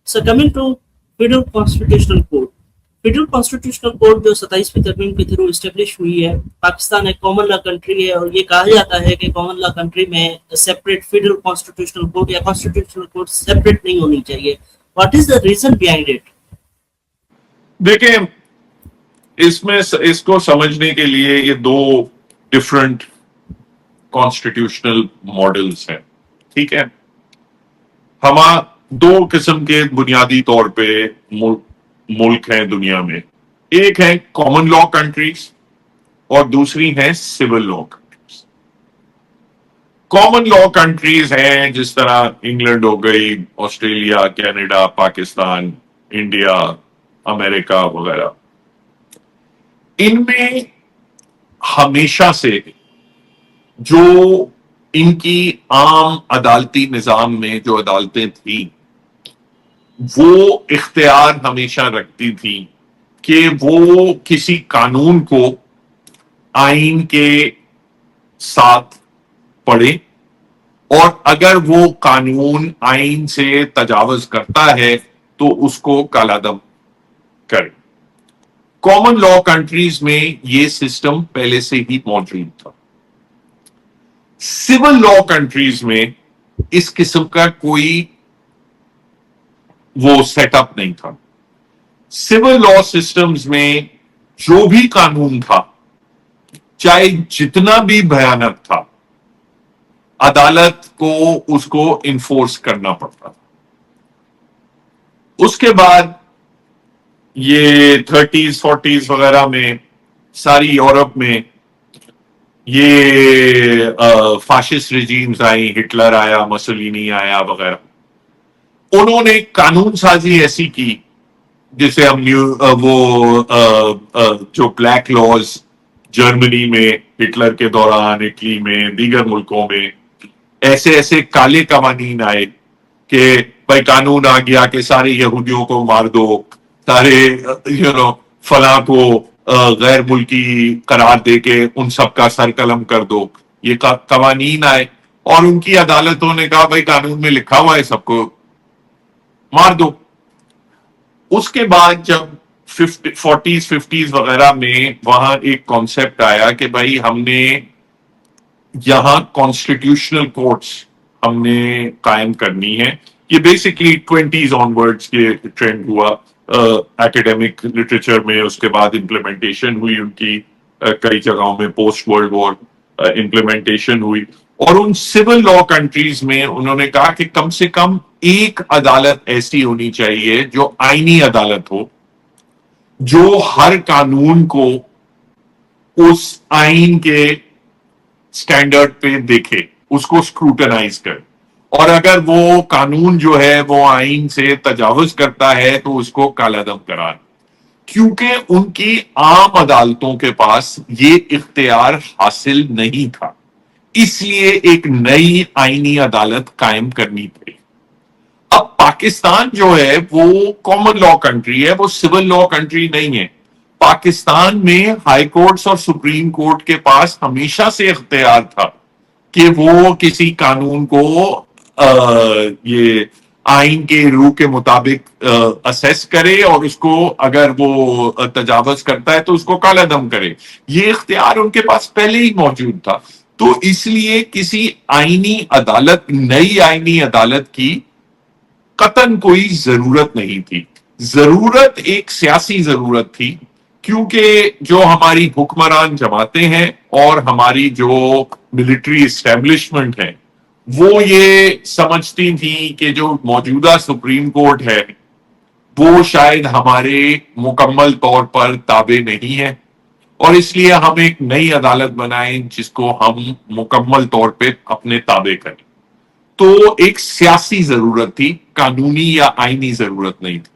So coming to Federal Constitutional Court. Federal constitutional court जो 27वीं तरमीम के थ्रू इस्टेब्लिश हुई है, पाकिस्तान एक कॉमन लॉ कंट्री है और ये कहा जाता है कि कॉमन लॉ कंट्री में सेपरेट फेडरल कॉन्स्टिट्यूशनल कोर्ट या कॉन्स्टिट्यूशनल कोर्ट सेपरेट नहीं होनी चाहिए. What is the reason behind it? देखें, इसमें इसको समझने के लिए ये दो डिफरेंट कॉन्स्टिट्यूशनल मॉडल्स हैं. ठीक है, हम दो किस्म के बुनियादी तौर पे मुल्क हैं दुनिया में. एक है कॉमन लॉ कंट्रीज और दूसरी है civil law countries. Common law countries हैं जिस तरह इंग्लैंड हो गई, Australia, Canada, Pakistan, India, America वगैरह. इनमें हमेशा से जो इनकी आम अदालती निजाम में जो अदालतें थी वो इख्तियार हमेशा रखती थी कि वो किसी कानून को आइन के साथ पढ़े और अगर वो कानून आइन से तजावज करता है तो उसको कालादम करे. कॉमन लॉ कंट्रीज में ये सिस्टम पहले से ही मौजूद था. सिविल लॉ कंट्रीज में इस किस्म का कोई वो सेटअप नहीं था. सिविल लॉ सिस्टम्स में जो भी कानून था, चाहे जितना भी भयानक था, अदालत को उसको इन्फोर्स करना पड़ता था. उसके बाद ये 30s 40s वगैरह में सारी यूरोप में ये फाशिस्ट रिजीम्स आई, हिटलर आया, मसोलिनी आया वगैरह. उन्होंने कानून साजी ऐसी की जिसे हम जो ब्लैक लॉज जर्मनी में हिटलर के दौरान, इटली में, दीगर मुल्कों में ऐसे ऐसे काले कवानीन आए कि भाई कानून आ गया कि सारे यहूदियों को मार दो, सारे फला को गैर मुल्की करार दे के उन सब का सर कलम कर दो. ये कवानीन आए और उनकी अदालतों ने कहा भाई कानून में लिखा हुआ है सबको मार दो. उसके बाद जब 40s 50s वगैरह में वहां एक कॉन्सेप्ट आया कि भाई हमने यहां कॉन्स्टिट्यूशनल कोर्ट्स हमने कायम करनी है. ये बेसिकली 20s ऑनवर्ड्स के ट्रेंड हुआ एकेडमिक लिटरेचर में. उसके बाद इम्प्लीमेंटेशन हुई उनकी कई जगहों में पोस्ट वर्ल्ड वॉर इम्प्लीमेंटेशन हुई. और उन सिविल लॉ कंट्रीज में उन्होंने कहा कि कम से कम एक अदालत ऐसी होनी चाहिए जो आईनी अदालत हो, जो हर कानून को उस आइन के स्टैंडर्ड पे देखे, उसको स्क्रूटनाइज करे और अगर वो कानून जो है वो आइन से तजावुज करता है तो उसको कालादम कराए. क्योंकि उनकी आम अदालतों के पास ये इख्तियार हासिल नहीं था, इसलिए एक नई आईनी अदालत कायम करनी पड़ी. अब पाकिस्तान जो है वो कॉमन लॉ कंट्री है, वो सिविल लॉ कंट्री नहीं है. पाकिस्तान में हाई कोर्ट्स और सुप्रीम कोर्ट के पास हमेशा से इख्तियार था कि वो किसी कानून को ये आइन के रूह के मुताबिक असेस करे और उसको अगर वो तजावज करता है तो उसको कालादम करे. ये इख्तियार उनके पास पहले ही मौजूद था. तो इसलिए किसी आईनी अदालत, नई आईनी अदालत की कतन कोई जरूरत नहीं थी. जरूरत एक सियासी जरूरत थी क्योंकि जो हमारी हुक्मरान जमातें हैं और हमारी जो मिलिट्री एस्टेब्लिशमेंट है वो ये समझती थी कि जो मौजूदा सुप्रीम कोर्ट है वो शायद हमारे मुकम्मल तौर पर ताबे नहीं है और इसलिए हम एक नई अदालत बनाएं जिसको हम मुकम्मल तौर पे अपने ताबे करें. तो एक सियासी जरूरत थी, कानूनी या आईनी जरूरत नहीं थी.